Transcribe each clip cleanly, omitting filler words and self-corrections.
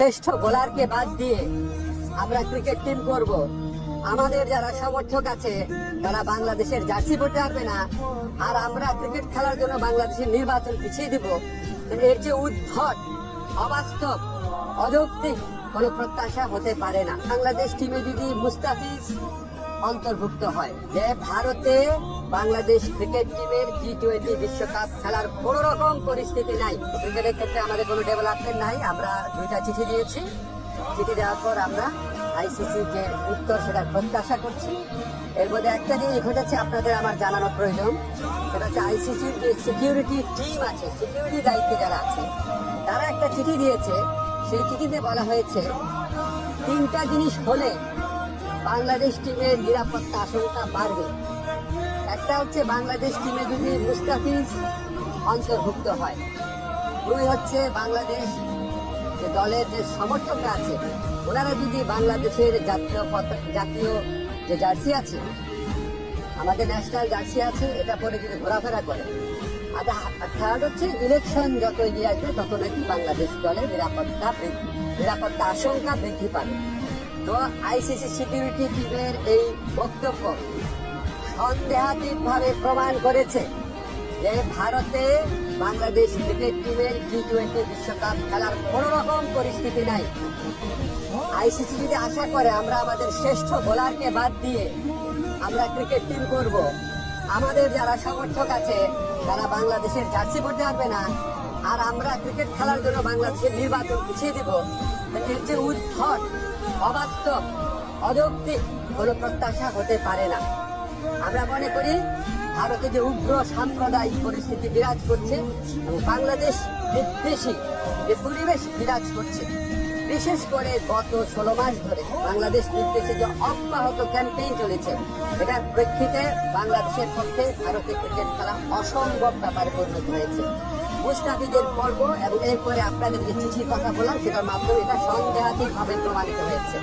শ্রেষ্ঠ বোলারকে বাদ দিয়ে আমরা ক্রিকেট টিম করব। আমাদের যারা সমর্থক আছে তারা বাংলাদেশের জার্সি পরতে পারবে না, আর আমরা ক্রিকেট খেলার জন্য বাংলাদেশের নির্বাচন পিছিয়ে দিব। এর যে উদ্ভট, অবাস্তব, অযৌক্তিক কোন প্রত্যাশা হতে পারে না। বাংলাদেশ টিমে যদি মুস্তাফিজ অন্তর্ভুক্ত হয়, যে ভারতে বাংলাদেশ ক্রিকেট টিমের টি-20 বিশ্বকাপ খেলার কোন রকম পরিস্থিতি নাই। ক্রিকেটের ক্ষেত্রে আমাদের কোনো ডেভেলপমেন্ট নাই। আমরা 2টা চিঠি দিয়েছি। চিঠি দেওয়ার পর আমরা আইসিসি যে উত্তর সেটার প্রত্যাশা করছি। এর মধ্যে একটা জিনিস ঘটেছে আপনাদের আমার জানানো প্রয়োজন, সেটা হচ্ছে আইসিসির যে সিকিউরিটি টিম আছে, সিকিউরিটি দায়িত্বে যারা আছে, তারা একটা চিঠি দিয়েছে। সেই চিঠিতে বলা হয়েছে 3টা জিনিস হলে বাংলাদেশ টিমের নিরাপত্তা আশঙ্কা বাড়বে। একটা হচ্ছে বাংলাদেশ টিমে যদি মুস্তাফিজ অন্তর্ভুক্ত হয়, 2 হচ্ছে বাংলাদেশ যে দলের যে সমর্থকরা আছে ওনারা যদি বাংলাদেশের জাতীয় যে জার্সি আছে, আমাদের ন্যাশনাল জার্সি আছে, এটা পরে যদি ঘোরাফেরা করে। আর 3rd হচ্ছে ইলেকশন যত এগিয়ে আসবে তত নাকি বাংলাদেশ দলের নিরাপত্তা আশঙ্কা বৃদ্ধি পাবে। তো আইসিসি সিকিউরিটি টিমের এই বক্তব্য সন্দেহাতীতভাবে প্রমাণ করেছে যে ভারতে বাংলাদেশ ক্রিকেট টিমের টি-20 বিশ্বকাপ খেলার কোন রকম পরিস্থিতি নাই। আইসিসি যদি আশা করে আমরা আমাদের শ্রেষ্ঠ বোলারকে বাদ দিয়ে আমরা ক্রিকেট টিম করব, আমাদের যারা সমর্থক আছে তারা বাংলাদেশের জার্সি পরতে পারবে না, আর আমরা ক্রিকেট খেলার জন্য বাংলাদেশের নির্বাচন পিছিয়ে দিব, এর যে উদ্ভট, অবাস্তব, অযৌক্তিক কোন প্রত্যাশা হতে পারে না। আমরা মনে করি ভারতে যে উগ্র সাম্প্রদায়িক পরিস্থিতি বিরাজ করছে এবং বাংলাদেশ বিদ্বেষী যে পরিবেশ বিরাজ করছে, বিশেষ করে গত 16 মাস ধরে বাংলাদেশ বিদ্বেষে যে অব্যাহত ক্যাম্পেইন চলেছে, এটার প্রেক্ষিতে বাংলাদেশের পক্ষে ভারতে ক্রিকেট খেলা অসম্ভব ব্যাপারে পরিণত হয়েছে। মুস্তাফিজের পর্ব এবং এরপরে আপনাদের যে চিঠির কথা বললাম সেটার মাধ্যমে এটা সন্দেহাতীতভাবে প্রমাণিত হয়েছে।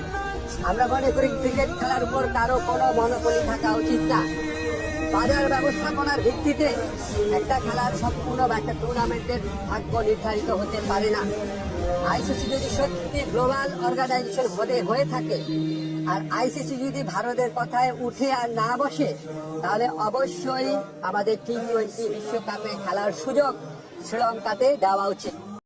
আমরা মনে করি ক্রিকেট খেলার উপর কারো কোনো মনোপলি থাকা উচিত না। বাজার ব্যবস্থাপনার ভিত্তিতে একটা খেলার সম্পূর্ণ বা একটা টুর্নামেন্টের ভাগ্য নির্ধারিত হতে পারে না। আইসিসি যদি সত্যি গ্লোবাল অর্গানাইজেশন হয়ে থাকে, আর আইসিসি যদি ভারতের কথায় উঠে আর না বসে, তাহলে অবশ্যই আমাদের টি-20 বিশ্বকাপে খেলার সুযোগ শ্রীলঙ্কাতে দেওয়া উচিত।